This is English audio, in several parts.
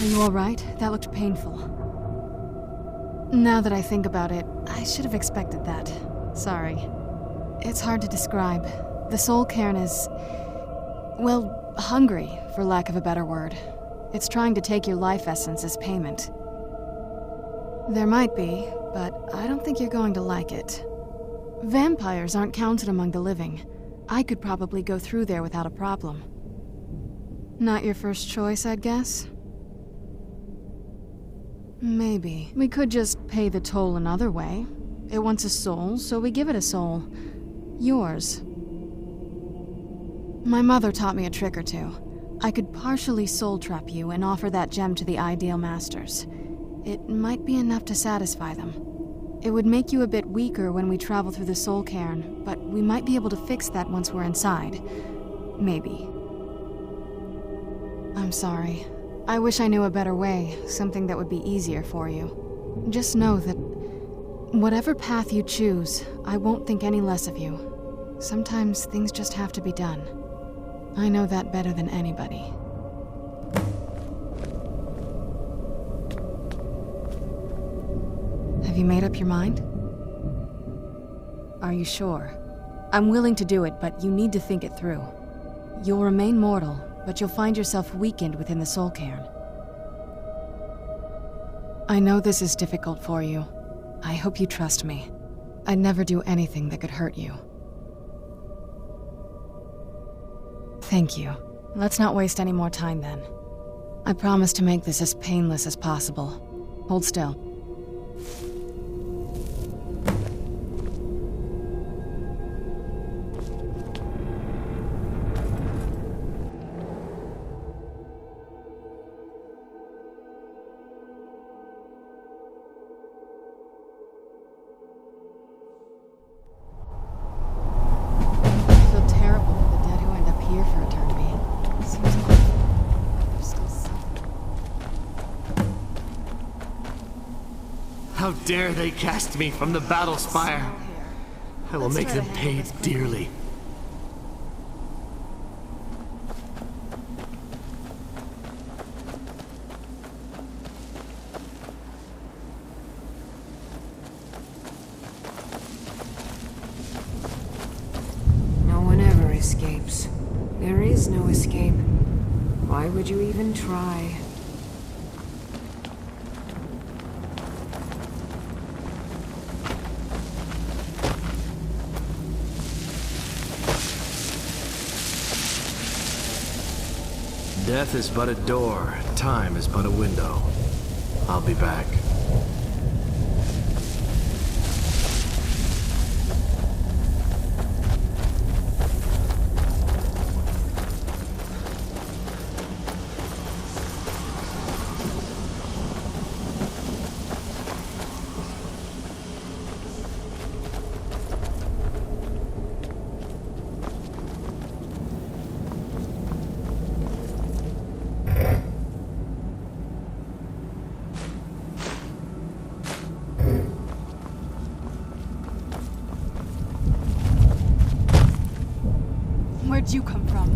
Are you alright? That looked painful. Now that I think about it, I should have expected that. Sorry. It's hard to describe. The soul Cairn is... well, hungry, for lack of a better word. It's trying to take your life essence as payment. There might be, but I don't think you're going to like it. Vampires aren't counted among the living. I could probably go through there without a problem. Not your first choice, I'd guess? Maybe. We could just pay the toll another way. It wants a soul, so we give it a soul. Yours. My mother taught me a trick or two. I could partially soul trap you and offer that gem to the ideal masters. It might be enough to satisfy them. It would make you a bit weaker when we travel through the soul cairn, but we might be able to fix that once we're inside. Maybe. I'm sorry. I wish I knew a better way, something that would be easier for you. Just know that whatever path you choose, I won't think any less of you. Sometimes things just have to be done. I know that better than anybody. Have you made up your mind? Are you sure? I'm willing to do it, but you need to think it through. You'll remain mortal, but you'll find yourself weakened within the soul cairn. I know this is difficult for you. I hope you trust me. I'd never do anything that could hurt you. Thank you. Let's not waste any more time then. I promise to make this as painless as possible. Hold still. How dare they cast me from the battle spire? I will make them pay dearly. No one ever escapes. There is no escape. Why would you even try? Death is but a door, time is but a window. I'll be back. Where'd you come from?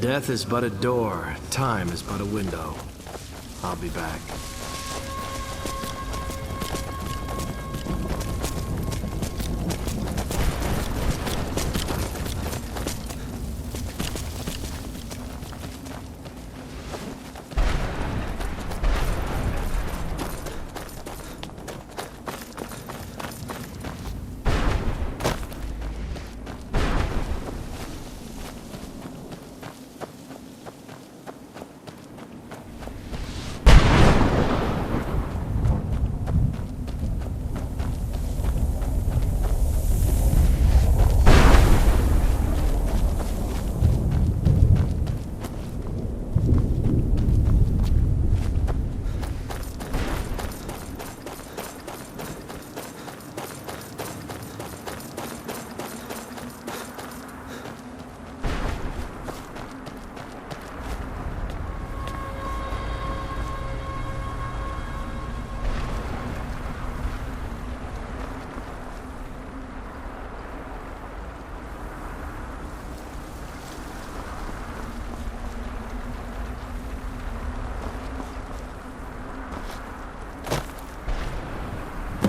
Death is but a door, time is but a window. I'll be back.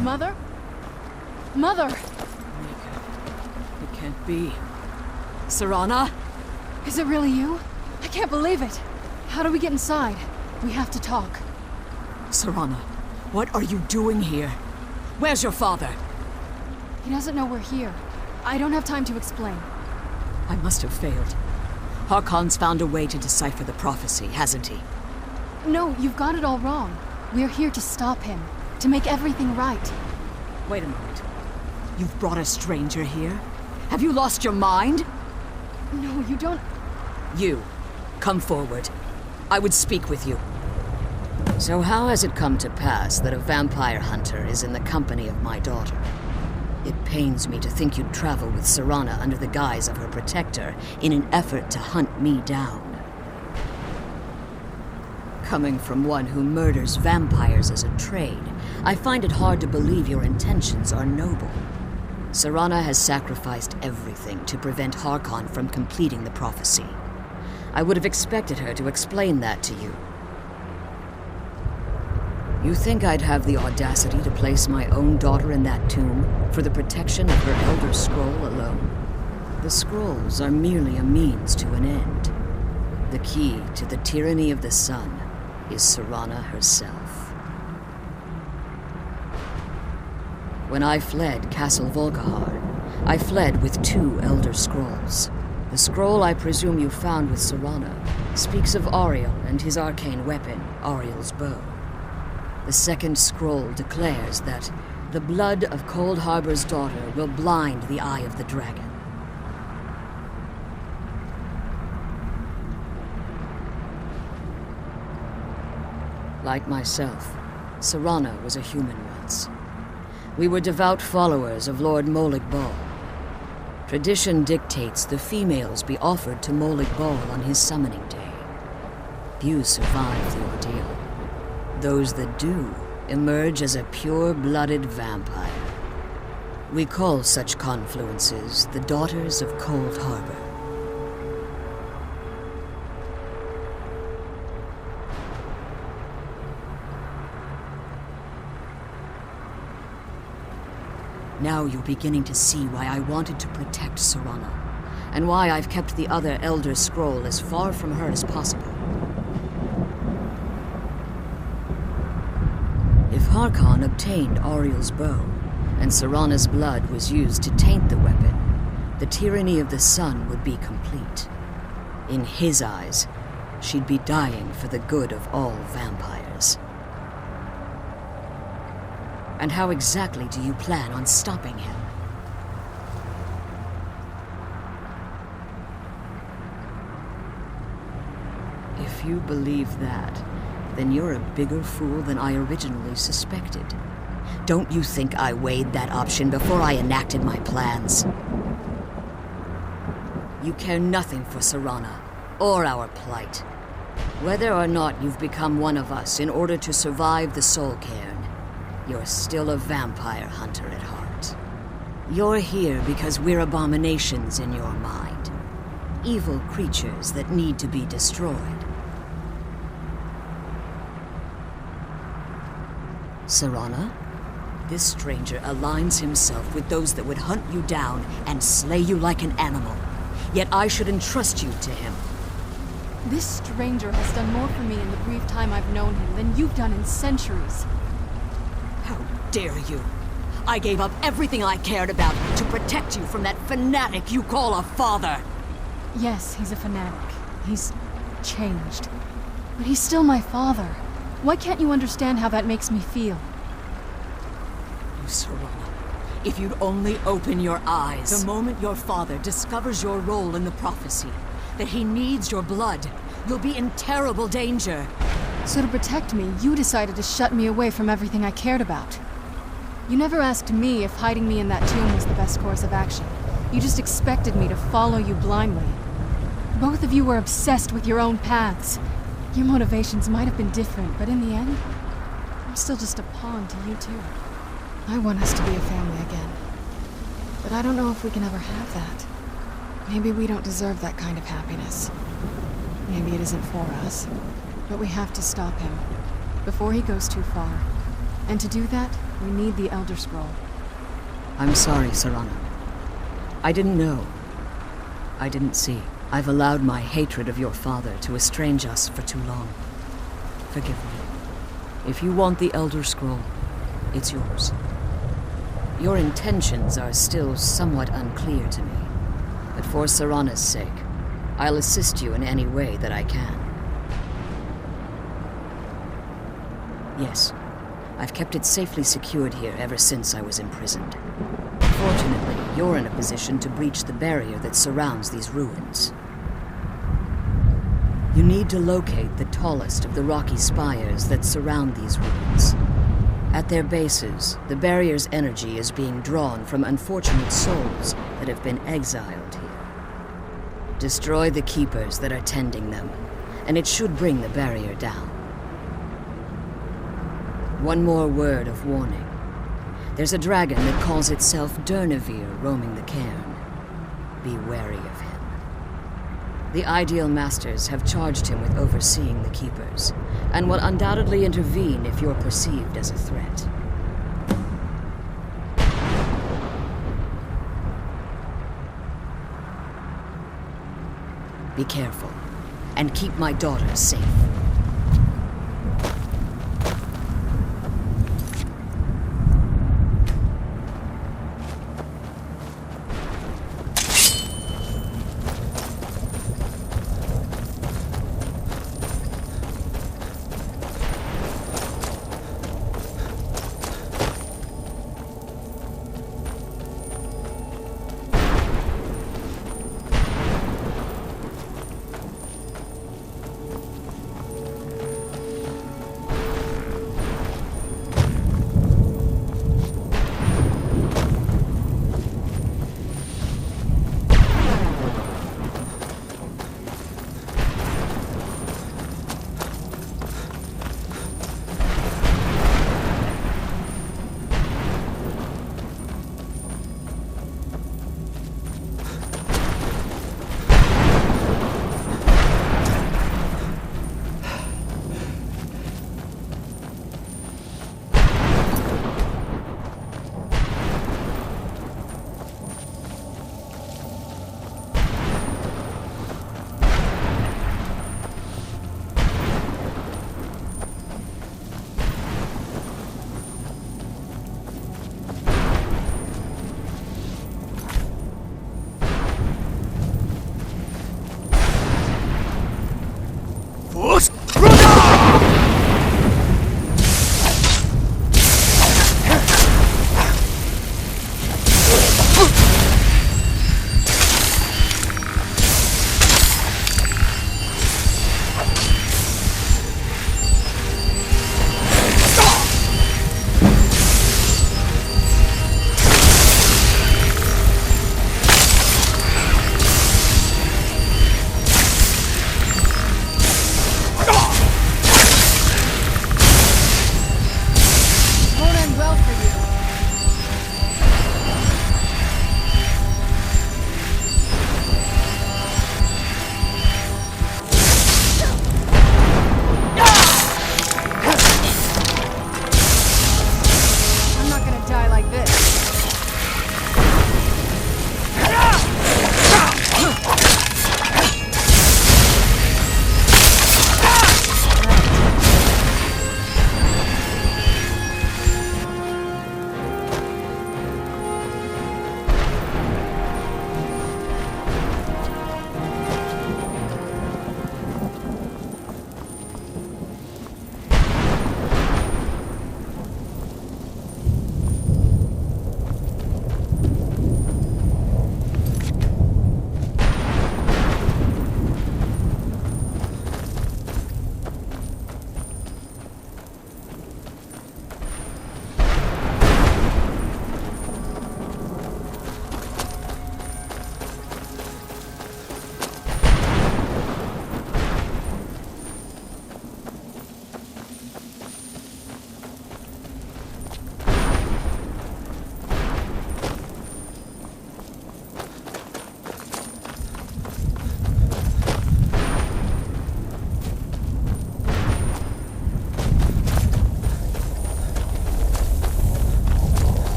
Mother? Mother! It can't be. Serana? Is it really you? I can't believe it. How do we get inside? We have to talk. Serana, what are you doing here? Where's your father? He doesn't know we're here. I don't have time to explain. I must have failed. Harkon's found a way to decipher the prophecy, hasn't he? No, you've got it all wrong. We're here to stop him. To make everything right. Wait a moment. You've brought a stranger here? Have you lost your mind? No, you don't... You, come forward. I would speak with you. So how has it come to pass that a vampire hunter is in the company of my daughter? It pains me to think you'd travel with Serana under the guise of her protector in an effort to hunt me down. Coming from one who murders vampires as a trade, I find it hard to believe your intentions are noble. Serana has sacrificed everything to prevent Harkon from completing the prophecy. I would have expected her to explain that to you. You think I'd have the audacity to place my own daughter in that tomb for the protection of her Elder Scroll alone? The scrolls are merely a means to an end. The key to the tyranny of the sun is Serana herself. When I fled Castle Volkihar, I fled with 2 Elder Scrolls. The scroll I presume you found with Serana speaks of Ariel and his arcane weapon, Ariel's bow. The second scroll declares that the blood of Cold Harbor's daughter will blind the eye of the dragon. Like myself, Serana was a human once. We were devout followers of Lord Molig Bal. Tradition dictates the females be offered to Molig Bal on his summoning day. Few survive the ordeal. Those that do emerge as a pure-blooded vampire. We call such confluences the Daughters of Cold Harbor. Now you're beginning to see why I wanted to protect Serana, and why I've kept the other Elder Scroll as far from her as possible. If Harkon obtained Ariel's bow, and Serana's blood was used to taint the weapon, the tyranny of the sun would be complete. In his eyes, she'd be dying for the good of all vampires. And how exactly do you plan on stopping him? If you believe that, then you're a bigger fool than I originally suspected. Don't you think I weighed that option before I enacted my plans? You care nothing for Serana, or our plight. Whether or not you've become one of us in order to survive the Soul Cairn, you're still a vampire hunter at heart. You're here because we're abominations in your mind. evil creatures that need to be destroyed. Serana? This stranger aligns himself with those that would hunt you down and slay you like an animal. Yet I should entrust you to him. This stranger has done more for me in the brief time I've known him than you've done in centuries. How dare you! I gave up everything I cared about to protect you from that fanatic you call a father! Yes, he's a fanatic. He's changed. But he's still my father. Why can't you understand how that makes me feel? Oh, Serana, if you'd only open your eyes. The moment your father discovers your role in the prophecy, that he needs your blood, you'll be in terrible danger. So to protect me, you decided to shut me away from everything I cared about. You never asked me if hiding me in that tomb was the best course of action. You just expected me to follow you blindly. Both of you were obsessed with your own paths. Your motivations might have been different, but in the end, I'm still just a pawn to you two. I want us to be a family again. But I don't know if we can ever have that. Maybe we don't deserve that kind of happiness. Maybe it isn't for us. But we have to stop him, before he goes too far. And to do that, we need the Elder Scroll. I'm sorry, Serana. I didn't know. I didn't see. I've allowed my hatred of your father to estrange us for too long. Forgive me. If you want the Elder Scroll, it's yours. Your intentions are still somewhat unclear to me, but for Serana's sake, I'll assist you in any way that I can. Yes, I've kept it safely secured here ever since I was imprisoned. Fortunately, you're in a position to breach the barrier that surrounds these ruins. You need to locate the tallest of the rocky spires that surround these ruins. At their bases, the barrier's energy is being drawn from unfortunate souls that have been exiled here. Destroy the keepers that are tending them, and it should bring the barrier down. One more word of warning. There's a dragon that calls itself Durnevere roaming the Cairn. Be wary of him. The Ideal Masters have charged him with overseeing the Keepers, and will undoubtedly intervene if you're perceived as a threat. Be careful, and keep my daughter safe.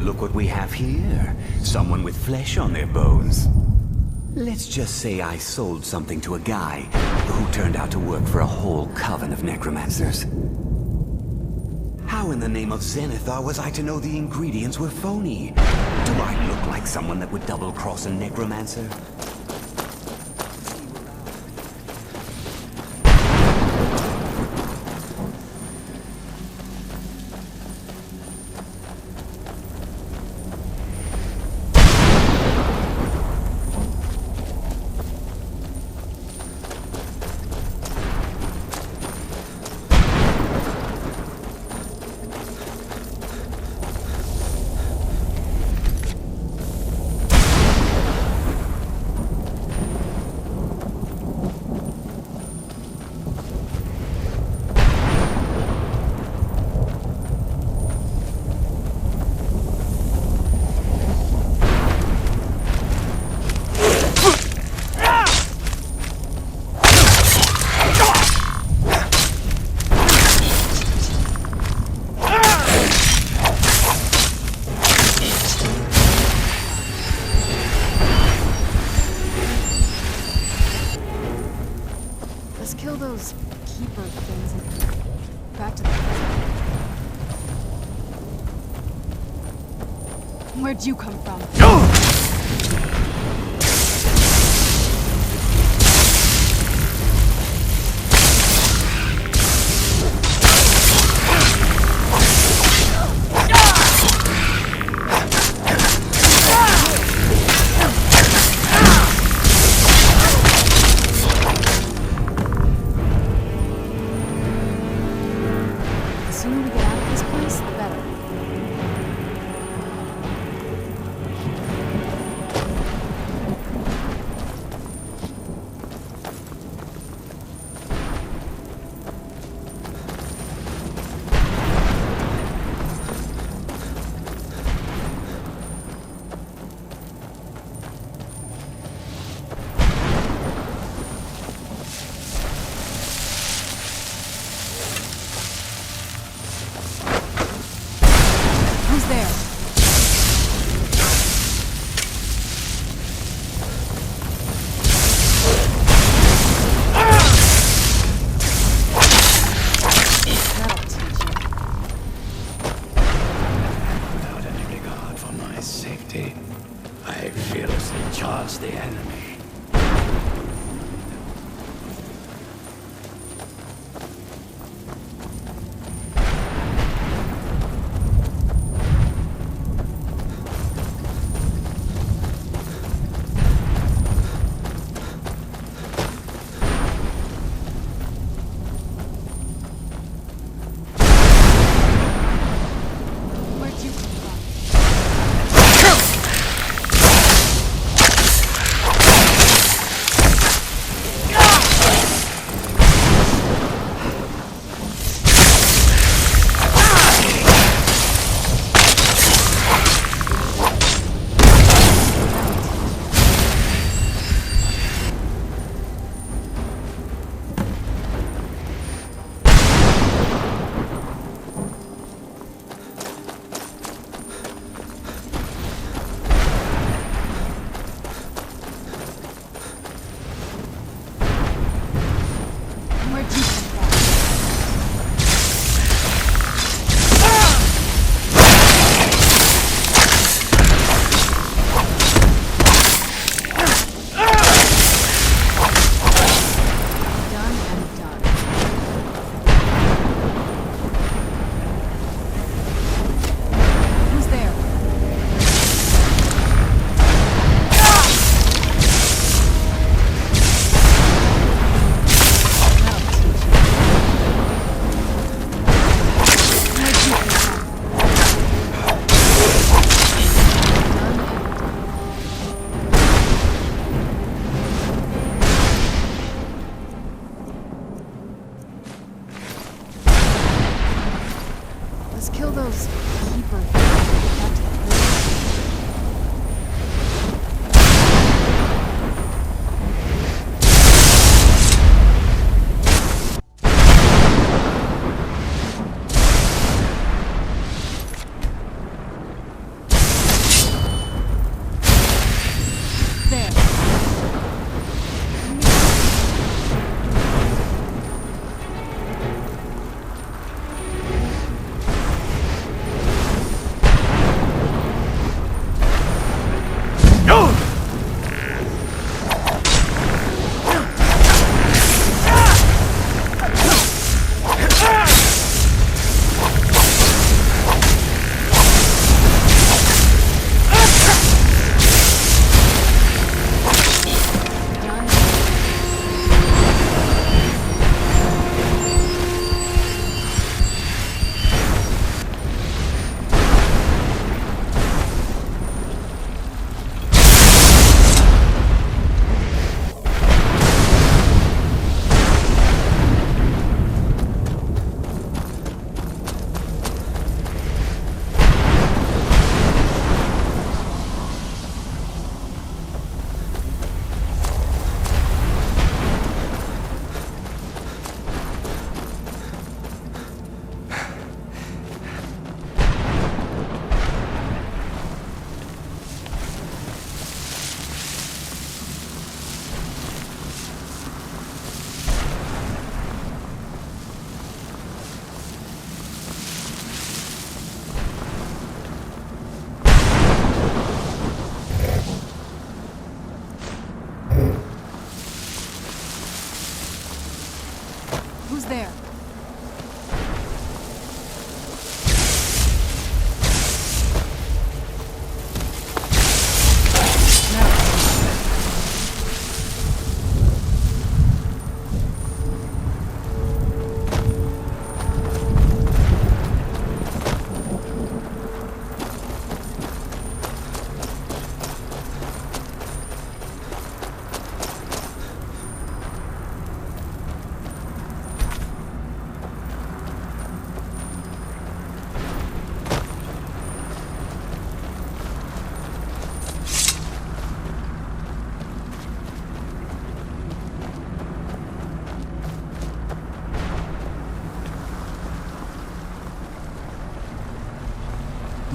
look what we have here. Someone with flesh on their bones. Let's just say I sold something to a guy who turned out to work for a whole coven of necromancers. How in the name of Zenithar was I to know the ingredients were phony? Do I look like someone that would double-cross a necromancer? Kill those keeper things and back to the... Where'd you come from? I fearlessly charge the enemy.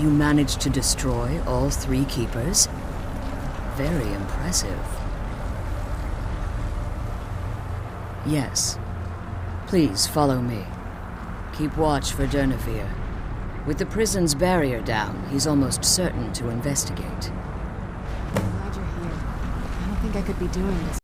you managed to destroy all 3 keepers? Very impressive. Yes. Please follow me. Keep watch for Durnevere. With the prison's barrier down, he's almost certain to investigate. I'm glad you're here. I don't think I could be doing this.